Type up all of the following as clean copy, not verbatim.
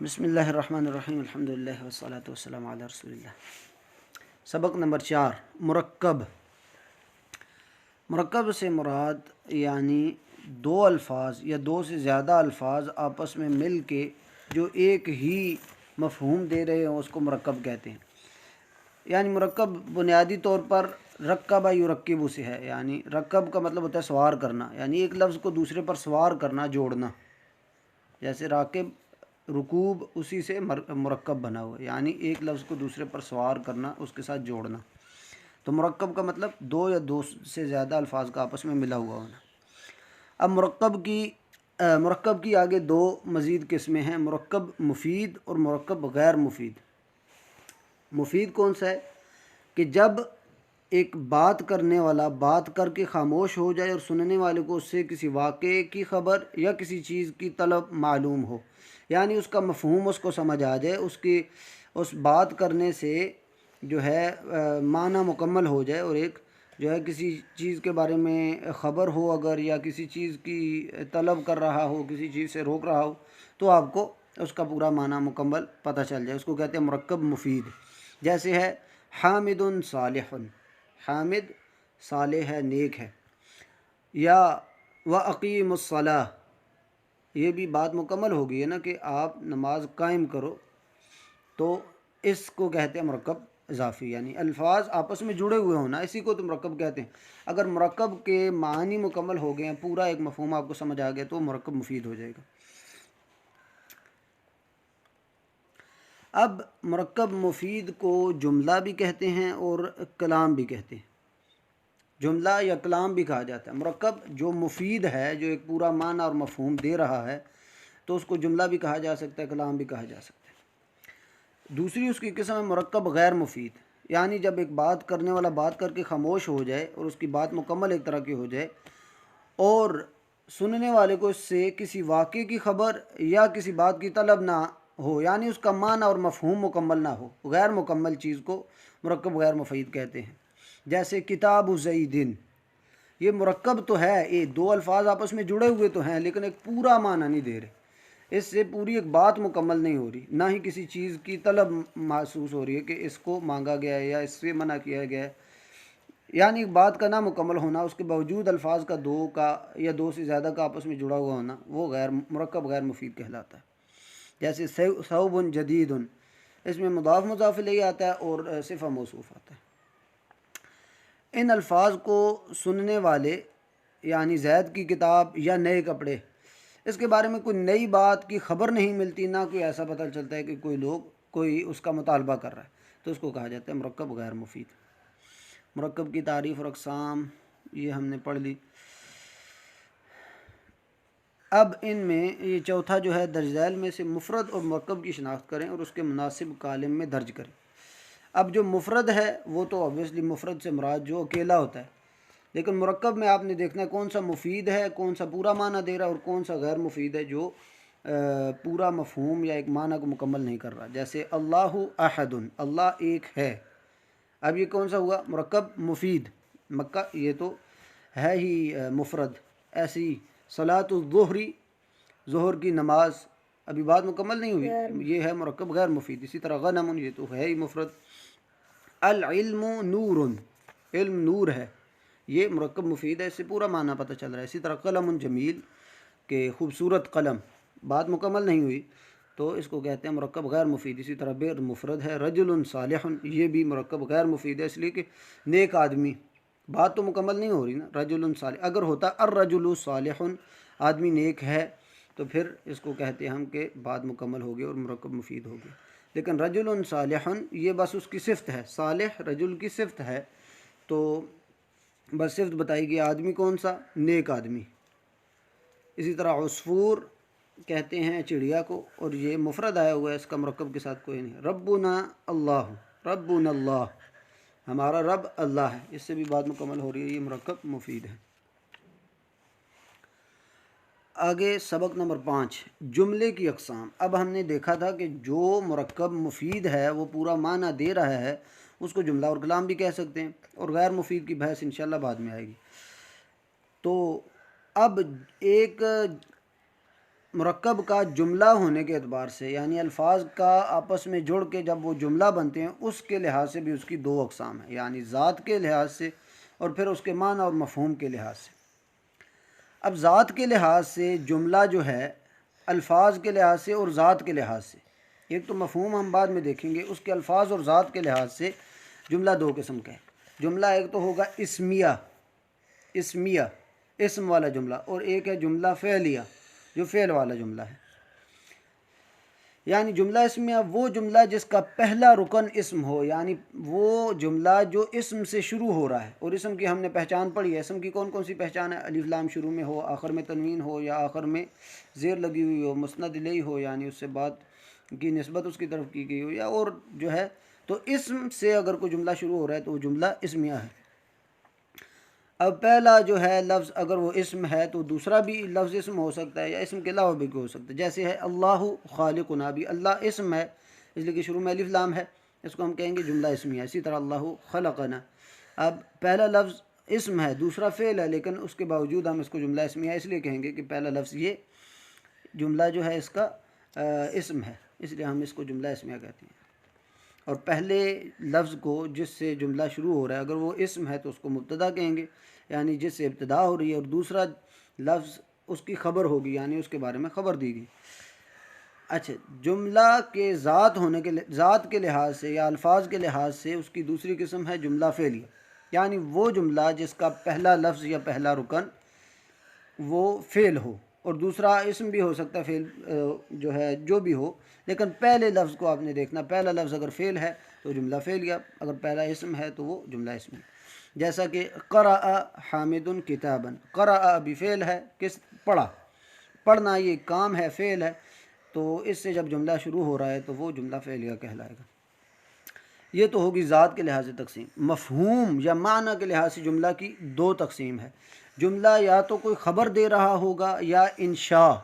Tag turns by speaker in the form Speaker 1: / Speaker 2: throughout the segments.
Speaker 1: بسم اللہ الرحمن الرحیم الحمدللہ والصلاۃ والسلام علی رسول اللہ۔ سبق نمبر 4، مرکب۔ مرکب سے مراد یعنی دو الفاظ یا دو سے زیادہ الفاظ آپس میں مل کے جو ایک ہی مفہوم دے رہے ہوں اس کو مرکب کہتے ہیں۔ یعنی مرکب بنیادی طور پر رکب یرکب سے ہے، یعنی رکب کا مطلب ہوتا ہے سوار کرنا، یعنی ایک لفظ کو دوسرے پر سوار کرنا، جوڑنا۔ جیسے راکب، رکوب اسی سے مرکب بنا ہوا ہے، یعنی ایک لفظ کو دوسرے پر سوار کرنا، اس کے ساتھ جوڑنا۔ تو مرکب کا مطلب دو یا دو سے زیادہ الفاظ کا آپس میں ملا ہوا ہونا۔ اب مرکب کی آگے دو مزید قسمیں ہیں، مرکب مفید اور مرکب غیر مفید۔ مفید کون سا ہے کہ جب ایک بات کرنے والا بات کر کے خاموش ہو جائے اور سننے والے کو اس سے کسی واقعے کی خبر یا کسی چیز کی طلب معلوم ہو، یعنی اس کا مفہوم اس کو سمجھ آ جائے، اس بات کرنے سے جو ہے معنی مکمل ہو جائے، اور ایک جو ہے کسی چیز کے بارے میں خبر ہو اگر، یا کسی چیز کی طلب کر رہا ہو، کسی چیز سے روک رہا ہو، تو آپ کو اس کا پورا معنی مکمل پتہ چل جائے، اس کو کہتے ہیں مرکب مفید۔ جیسے ہے حامد صالح، حامد صالح ہے، نیک ہے۔ یا وَأَقِیمُ الصَّلَاةَ، یہ بھی بات مکمل ہو گئی ہے نا کہ آپ نماز قائم کرو، تو اس کو کہتے ہیں مرکب اضافی، یعنی الفاظ آپس میں جڑے ہوئے ہونا، اسی کو تو مرکب کہتے ہیں۔ اگر مرکب کے معنی مکمل ہو گئے ہیں، پورا ایک مفہوم آپ کو سمجھ آ گیا، تو مرکب مفید ہو جائے گا۔ اب مرکب مفید کو جملہ بھی کہتے ہیں اور کلام بھی کہتے ہیں، جملہ یا کلام بھی کہا جاتا ہے۔ مرکب جو مفید ہے، جو ایک پورا معنی اور مفہوم دے رہا ہے، تو اس کو جملہ بھی کہا جا سکتا ہے، کلام بھی کہا جا سکتا ہے۔ دوسری اس کی قسم ہے مرکب غیر مفید، یعنی جب ایک بات کرنے والا بات کر کے خاموش ہو جائے اور اس کی بات مکمل ایک طرح کی ہو جائے، اور سننے والے کو اس سے کسی واقعے کی خبر یا کسی بات کی طلب نہ ہو، یعنی اس کا معنی اور مفہوم مکمل نہ ہو، غیر مکمل چیز کو مرکب غیر مفید کہتے ہیں۔ جیسے کتاب زیدن، یہ مرکب تو ہے، یہ دو الفاظ آپس میں جڑے ہوئے تو ہیں، لیکن ایک پورا معنی نہیں دے رہے، اس سے پوری ایک بات مکمل نہیں ہو رہی، نہ ہی کسی چیز کی طلب محسوس ہو رہی ہے کہ اس کو مانگا گیا ہے یا اس سے منع کیا گیا ہے، یعنی ایک بات کا نہ مکمل ہونا، اس کے باوجود الفاظ کا دو کا یا دو سے زیادہ کا آپس میں جڑا ہوا ہونا، وہ مرکب غیر مفید کہلاتا ہے۔ جیسے ثوب جدید، اس میں مضاف مضاف الیہ آتا ہے اور صفہ موصوف آتا ہے۔ ان الفاظ کو سننے والے، یعنی زید کی کتاب یا نئے کپڑے، اس کے بارے میں کوئی نئی بات کی خبر نہیں ملتی، نہ کوئی ایسا پتہ چلتا ہے کہ کوئی اس کا مطالبہ کر رہا ہے، تو اس کو کہا جاتا ہے مرکب غیر مفید۔ مرکب کی تعریف اور اقسام یہ ہم نے پڑھ لی۔ اب ان میں یہ چوتھا جو ہے درج ذیل میں سے مفرد اور مرکب کی شناخت کریں اور اس کے مناسب کالم میں درج کریں۔ اب جو مفرد ہے وہ تو اوبویسلی مفرد سے مراد جو اکیلا ہوتا ہے، لیکن مرکب میں آپ نے دیکھنا ہے کون سا مفید ہے، کون سا پورا معنی دے رہا ہے، اور کون سا غیر مفید ہے جو پورا مفہوم یا ایک معنی کو مکمل نہیں کر رہا۔ جیسے اللہ احد، اللہ ایک ہے، اب یہ کون سا ہوا؟ مرکب مفید، مکہ یہ تو ہے ہی مفرد۔ ایسے ہی صلاۃ الظہر، ظہر کی نماز، ابھی بات مکمل نہیں ہوئی، یہ ہے مرکب غیر مفید۔ اسی طرح غنم، یہ تو ہے ہی مفرد۔ العلم نور، علم نور ہے، یہ مرکب مفید ہے، اس سے پورا معنی پتہ چل رہا ہے۔ اسی طرح قلم جمیل، کہ خوبصورت قلم، بات مکمل نہیں ہوئی تو اس کو کہتے ہیں مرکب غیر مفید۔ اسی طرح بیر مفرد ہے۔ رجل صالح، یہ بھی مرکب غیر مفید ہے، اس لیے کہ نیک آدمی، بات تو مکمل نہیں ہو رہی نا، رجل صالح۔ اگر ہوتا الرجل صالح، آدمی نیک ہے، تو پھر اس کو کہتے ہیں ہم کہ بات مکمل ہوگی اور مرکب مفید ہوگی۔ لیکن رجل صالح یہ بس اس کی صفت ہے، صالح رجل کی صفت ہے، تو بس صفت بتائی گئی، آدمی کون سا؟ نیک آدمی۔ اسی طرح عصفور کہتے ہیں چڑیا کو، اور یہ مفرد آیا ہوا ہے، اس کا مرکب کے ساتھ کوئی نہیں۔ ربنا اللہ، ربنا اللہ، ہمارا رب اللہ ہے، اس سے بھی بات مکمل ہو رہی ہے، یہ مرکب مفید ہے۔ آگے سبق نمبر 5، جملے کی اقسام۔ اب ہم نے دیکھا تھا کہ جو مرکب مفید ہے وہ پورا معنی دے رہا ہے، اس کو جملہ اور کلام بھی کہہ سکتے ہیں، اور غیر مفید کی بحث انشاءاللہ بعد میں آئے گی۔ تو اب ایک مرکب کا جملہ ہونے کے اعتبار سے، یعنی الفاظ کا آپس میں جڑ کے جب وہ جملہ بنتے ہیں، اس کے لحاظ سے بھی اس کی دو اقسام ہیں، یعنی ذات کے لحاظ سے اور پھر اس کے معنی اور مفہوم کے لحاظ سے۔ اب ذات کے لحاظ سے جملہ جو ہے الفاظ کے لحاظ سے اور ذات کے لحاظ سے، ایک تو مفہوم ہم بعد میں دیکھیں گے، اس کے الفاظ اور ذات کے لحاظ سے جملہ دو قسم کا ہے۔ جملہ ایک تو ہوگا اسمیہ اسم والا جملہ، اور ایک ہے جملہ فعلیہ جو فعل والا جملہ ہے۔ یعنی جملہ اسمیہ وہ جملہ جس کا پہلا رکن اسم ہو، یعنی وہ جملہ جو اسم سے شروع ہو رہا ہے، اور اسم کی ہم نے پہچان پڑھی ہے۔ اسم کی کون کون سی پہچان ہے؟ الف لام شروع میں ہو، آخر میں تنوین ہو، یا آخر میں زیر لگی ہوئی ہو، مسند الیہ ہو یعنی اس سے بات کی نسبت اس کی طرف کی گئی ہو، یا اور جو ہے تو اسم سے اگر کوئی جملہ شروع ہو رہا ہے تو وہ جملہ اسمیہ ہے۔ اب پہلا جو ہے لفظ اگر وہ اسم ہے تو دوسرا بھی لفظ اسم ہو سکتا ہے، یا اسم کے علاوہ بھی ہو سکتا ہے، جیسے ہے اللہ خالقنا، بھی اللہ اسم ہے اس لیے کہ شروع میں الف لام ہے، اس کو ہم کہیں گے جملہ اسمیہ۔ اسی طرح اللہ خلقنا، اب پہلا لفظ اسم ہے دوسرا فعل ہے، لیکن اس کے باوجود ہم اس کو جملہ اسمیہ اس لیے کہیں گے کہ پہلا لفظ یہ جملہ جو ہے اس کا اسم ہے، اس لیے ہم اس کو جملہ اسمیہ کہتے ہیں۔ اور پہلے لفظ کو جس سے جملہ شروع ہو رہا ہے اگر وہ اسم ہے تو اس کو مبتدا کہیں گے، یعنی جس سے ابتدا ہو رہی ہے، اور دوسرا لفظ اس کی خبر ہوگی، یعنی اس کے بارے میں خبر دی گئی۔ اچھا، جملہ کے ذات کے لحاظ سے یا الفاظ کے لحاظ سے اس کی دوسری قسم ہے جملہ فعلیہ، یعنی وہ جملہ جس کا پہلا لفظ یا پہلا رکن وہ فعل ہو، اور دوسرا اسم بھی ہو سکتا ہے، فعل جو ہے جو بھی ہو، لیکن پہلے لفظ کو آپ نے دیکھنا، پہلا لفظ اگر فعل ہے تو جملہ فعلیہ، اگر پہلا اسم ہے تو وہ جملہ اسمی۔ جیسا کہ قرأ حامد کتابا، قرأ بھی فعل ہے، کس پڑھا، پڑھنا یہ کام ہے، فعل ہے، تو اس سے جب جملہ شروع ہو رہا ہے تو وہ جملہ فعلیہ کہلائے گا۔ یہ تو ہوگی ذات کے لحاظ سے تقسیم۔ مفہوم یا معنی کے لحاظ سے جملہ کی دو تقسیم ہے۔ جملہ یا تو کوئی خبر دے رہا ہوگا، یا انشاء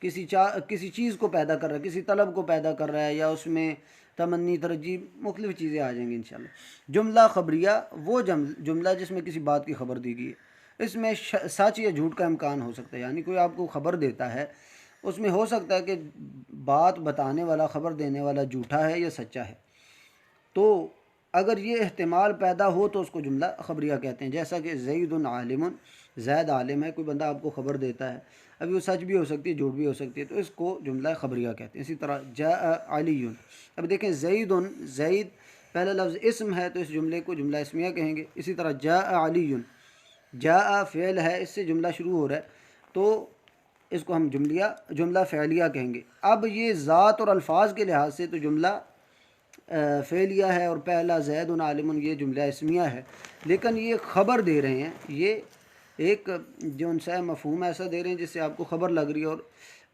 Speaker 1: کسی چیز کو پیدا کر رہا ہے، کسی طلب کو پیدا کر رہا ہے، یا اس میں تمنی، ترجیح، مختلف چیزیں آ جائیں گی انشاءاللہ۔ جملہ خبریہ وہ جملہ جس میں کسی بات کی خبر دی گئی ہے، اس میں سچ یا جھوٹ کا امکان ہو سکتا ہے، یعنی کوئی آپ کو خبر دیتا ہے، اس میں ہو سکتا ہے کہ بات بتانے والا، خبر دینے والا جھوٹا ہے یا سچا ہے، تو اگر یہ احتمال پیدا ہو تو اس کو جملہ خبریہ کہتے ہیں۔ جیسا کہ زید عالم، زید عالم ہے، کوئی بندہ آپ کو خبر دیتا ہے، ابھی وہ سچ بھی ہو سکتی ہے، جھوٹ بھی ہو سکتی ہے، تو اس کو جملہ خبریہ کہتے ہیں۔ اسی طرح جاء علی، اب دیکھیں زید پہلا لفظ اسم ہے تو اس جملے کو جملہ اسمیہ کہیں گے۔ اسی طرح جاء علی، جاء فعل ہے، اس سے جملہ شروع ہو رہا ہے تو اس کو ہم جملہ فعلیہ کہیں گے۔ اب یہ ذات اور الفاظ کے لحاظ سے تو جملہ فعلیہ ہے، اور پہلا زید عالم یہ جملہ اسمیہ ہے، لیکن یہ خبر دے رہے ہیں، یہ ایک جو ان سے مفہوم ایسا دے رہے ہیں جس سے آپ کو خبر لگ رہی ہے، اور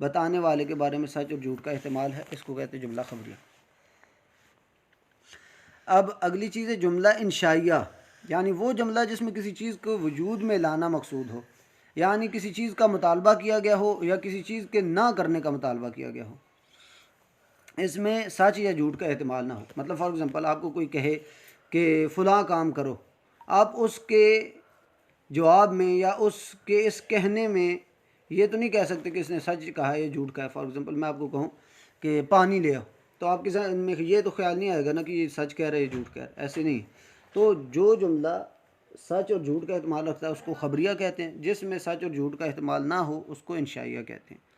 Speaker 1: بتانے والے کے بارے میں سچ اور جھوٹ کا احتمال ہے، اس کو کہتے ہیں جملہ خبریہ۔ اب اگلی چیز ہے جملہ انشائیہ، یعنی وہ جملہ جس میں کسی چیز کو وجود میں لانا مقصود ہو، یعنی کسی چیز کا مطالبہ کیا گیا ہو یا کسی چیز کے نہ کرنے کا مطالبہ کیا گیا ہو، اس میں سچ یا جھوٹ کا احتمال نہ ہو۔ مطلب فار ایگزامپل آپ کو کوئی کہے کہ فلاں کام کرو، آپ اس کے جواب میں یا اس کے اس کہنے میں یہ تو نہیں کہہ سکتے کہ اس نے سچ کہا ہے یا جھوٹ کہا ہے۔ فار ایگزامپل میں آپ کو کہوں کہ پانی لے آؤ، تو آپ کے ذہن میں یہ تو خیال نہیں آئے گا نا کہ یہ سچ کہہ رہا ہے یا جھوٹ کہہ رہا ہے، ایسے نہیں۔ تو جو جملہ سچ اور جھوٹ کا احتمال رکھتا ہے اس کو خبریہ کہتے ہیں، جس میں سچ اور جھوٹ کا احتمال نہ ہو اس کو انشائیہ کہتے ہیں۔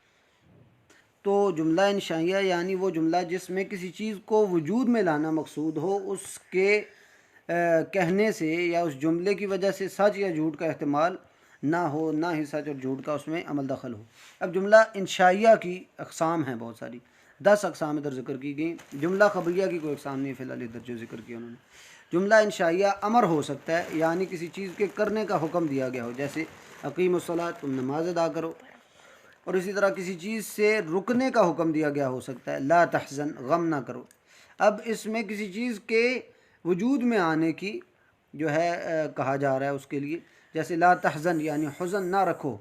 Speaker 1: تو جملہ انشائیہ یعنی وہ جملہ جس میں کسی چیز کو وجود میں لانا مقصود ہو، اس کے کہنے سے یا اس جملے کی وجہ سے سچ یا جھوٹ کا احتمال نہ ہو، نہ ہی سچ اور جھوٹ کا اس میں عمل دخل ہو۔ اب جملہ انشائیہ کی اقسام ہیں بہت ساری، 10 اقسام ادھر ذکر کی گئی۔ جملہ خبریہ کی کوئی اقسام نہیں فی الحال ادھر جو ذکر کیا انہوں نے۔ جملہ انشائیہ امر ہو سکتا ہے، یعنی کسی چیز کے کرنے کا حکم دیا گیا ہو، جیسے اقیم الصلاۃ، تم نماز ادا کرو، اور اسی طرح کسی چیز سے رکنے کا حکم دیا گیا ہو سکتا ہے، لا تحزن، غم نہ کرو۔ اب اس میں کسی چیز کے وجود میں آنے کی جو ہے کہا جا رہا ہے اس کے لیے، جیسے لا تحزن یعنی حزن نہ رکھو،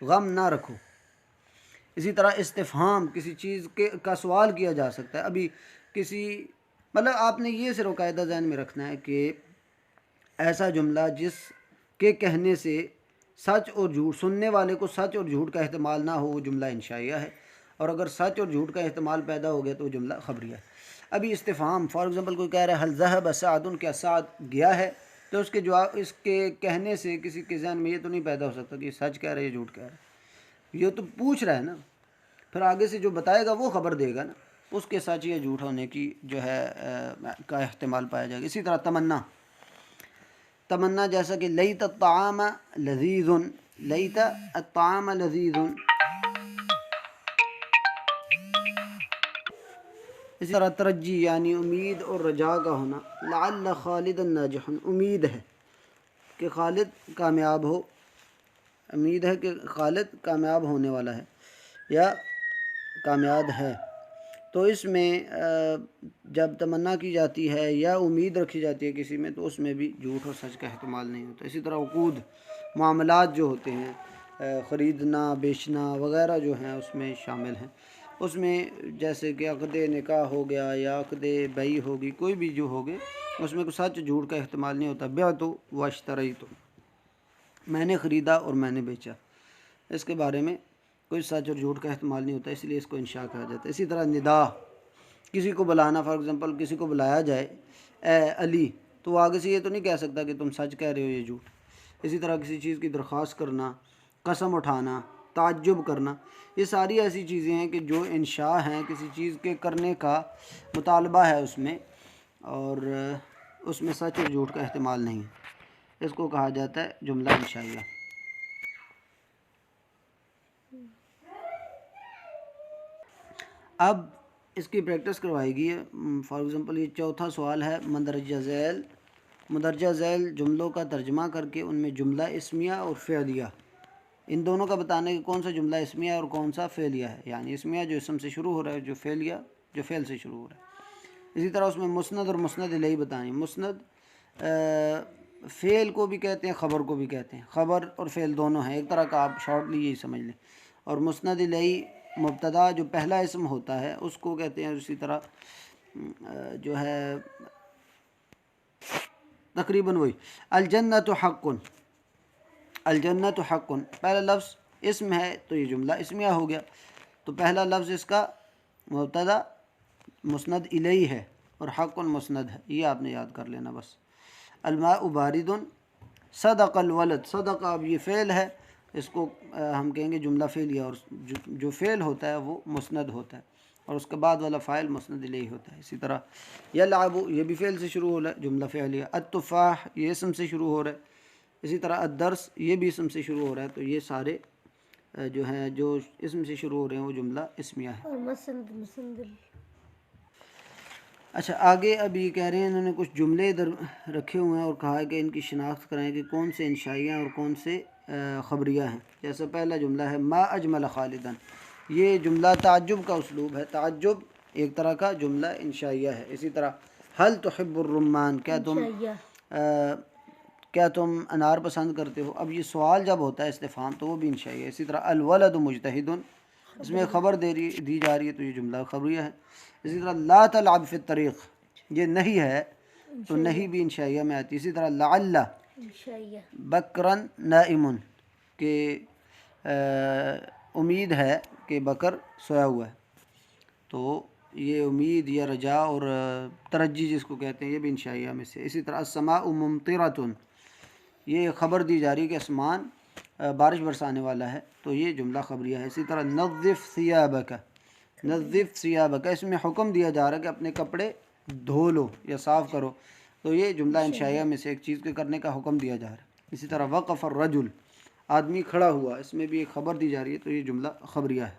Speaker 1: غم نہ رکھو۔ اسی طرح استفہام، کسی چیز کا سوال کیا جا سکتا ہے۔ ابھی مطلب آپ نے یہ صرف قاعدہ ذہن میں رکھنا ہے کہ ایسا جملہ جس کے کہنے سے سچ اور جھوٹ، سننے والے کو سچ اور جھوٹ کا احتمال نہ ہو، وہ جملہ انشائیہ ہے۔ اور اگر سچ اور جھوٹ کا احتمال پیدا ہو گیا تو وہ جملہ خبریہ ہے۔ ابھی استفہام، فار ایگزامپل کوئی کہہ رہا ہے حل ذہب سعد، کیا سعد گیا ہے، تو اس کے جواب، اس کے کہنے سے کسی کے ذہن میں یہ تو نہیں پیدا ہو سکتا کہ یہ سچ کہہ رہا ہے یا جھوٹ کہہ رہا ہے، یہ تو پوچھ رہا ہے نا، پھر آگے سے جو بتائے گا وہ خبر دے گا نا، اس کے سچ یا جھوٹ ہونے کی جو ہے کا احتمال پایا جائے گا۔ اسی طرح تمنا، تمنا جیسا کہ لیت الطعام لذیذ، لیت الطعام لذیذ، اسی طرح ترجی یعنی امید اور رجا کا ہونا، لعل خالد ناجح، امید ہے کہ خالد کامیاب ہو، امید ہے کہ خالد کامیاب ہونے والا ہے یا کامیاب ہے۔ تو اس میں جب تمنا کی جاتی ہے یا امید رکھی جاتی ہے کسی میں تو اس میں بھی جھوٹ اور سچ کا احتمال نہیں ہوتا۔ اسی طرح عقود، معاملات جو ہوتے ہیں، خریدنا بیچنا وغیرہ جو ہیں اس میں شامل ہیں، اس میں جیسے کہ عقد نکاح ہو گیا یا عقد بیع ہوگی، کوئی بھی جو ہوگے اس میں کوئی سچ جھوٹ کا احتمال نہیں ہوتا۔ بعت و اشتریت، میں نے خریدا اور میں نے بیچا، اس کے بارے میں کوئی سچ اور جھوٹ کا احتمال نہیں ہوتا، اس لیے اس کو انشاء کہا جاتا ہے۔ اسی طرح ندا، کسی کو بلانا، فار ایگزامپل کسی کو بلایا جائے اے علی، تو وہ آگے سے یہ تو نہیں کہہ سکتا کہ تم سچ کہہ رہے ہو یا جھوٹ۔ اسی طرح کسی چیز کی درخواست کرنا، قسم اٹھانا، تعجب کرنا، یہ ساری ایسی چیزیں ہیں کہ جو انشاء ہیں، کسی چیز کے کرنے کا مطالبہ ہے اس میں، اور اس میں سچ اور جھوٹ کا احتمال نہیں ہے، اس کو کہا جاتا ہے جملہ انشائیہ۔ اب اس کی پریکٹس کروائی گئی ہے۔ فار ایگزامپل یہ چوتھا سوال ہے، مندرجہ ذیل، مندرجہ ذیل جملوں کا ترجمہ کر کے ان میں جملہ اسمیہ اور فعلیہ، ان دونوں کا بتانے کہ کون سا جملہ اسمیہ اور کون سا فعلیہ ہے، یعنی اسمیہ جو اسم سے شروع ہو رہا ہے، جو فعلیہ جو فعل سے شروع ہو رہا ہے۔ اسی طرح اس میں مسند اور مسند الیہ بتانی۔ مسند فعل کو بھی کہتے ہیں، خبر کو بھی کہتے ہیں، خبر اور فعل دونوں ہیں، ایک طرح کا آپ شارٹلی یہی سمجھ لیں۔ اور مسند الیہ مبتدا جو پہلا اسم ہوتا ہے اس کو کہتے ہیں، اسی طرح جو ہے تقریباً وہی۔ الجنت حق، الجنت حق، پہلا لفظ اسم ہے تو یہ جملہ اسمیہ ہو گیا، تو پہلا لفظ اس کا مبتدا مسند الیہ ہے اور حق مسند ہے، یہ آپ نے یاد کر لینا بس۔ الماء بارد، صدق الولد، صدق اب یہ فعل ہے، اس کو ہم کہیں گے جملہ فعلیہ، اور جو فعل ہوتا ہے وہ مسند ہوتا ہے اور اس کے بعد والا فاعل مسند الیہ ہوتا ہے۔ اسی طرح یلعب، یہ بھی فعل سے شروع ہو رہا ہے، جملہ فعلیہ۔ التفاح، یہ اسم سے شروع ہو رہا ہے۔ اسی طرح الدرس، یہ بھی اسم سے شروع ہو رہا ہے، تو یہ سارے جو ہیں جو اسم سے شروع ہو رہے ہیں وہ جملہ اسمیہ ہے۔
Speaker 2: اور مسند
Speaker 1: اچھا آگے اب یہ کہہ رہے ہیں، انہوں نے کچھ جملے ادھر رکھے ہوئے ہیں اور کہا ہے کہ ان کی شناخت کرائیں کہ کون سے انشائیہ اور کون سے خبریہ ہیں۔ جیسا پہلا جملہ ہے ما اجمل خالدن، یہ جملہ تعجب کا اسلوب ہے، تعجب ایک طرح کا جملہ انشائیہ ہے۔ اسی طرح حل تحب الرمان، کیا تم انار پسند کرتے ہو، اب یہ سوال جب ہوتا ہے استفہام تو وہ بھی انشائیہ ہے۔ اسی طرح الولد مجتہد، اس میں خبر دی جا رہی ہے تو یہ جملہ خبریہ ہے۔ اسی طرح لا تلعب فی الطریق، یہ نہیں ہے تو نہیں بھی انشائیہ میں آتی۔ اسی طرح لعل بکرن نائم، کہ امید ہے کہ بکر سویا ہوا ہے، تو یہ امید یا رجا اور ترجی جس کو کہتے ہیں یہ بھی انشائیہ میں سے۔ اسی طرح السماء ممطرۃ، یہ خبر دی جا رہی ہے کہ آسمان بارش برسانے والا ہے، تو یہ جملہ خبریہ ہے۔ اسی طرح نظف ثیابک، نظف ثیابک، اس میں حکم دیا جا رہا ہے کہ اپنے کپڑے دھو لو یا صاف کرو، تو یہ جملہ انشائیہ میں سے ایک چیز کے کرنے کا حکم دیا جا رہا ہے۔ اسی طرح وقف الرجل، آدمی کھڑا ہوا، اس میں بھی ایک خبر دی جا رہی ہے تو یہ جملہ خبریہ ہے۔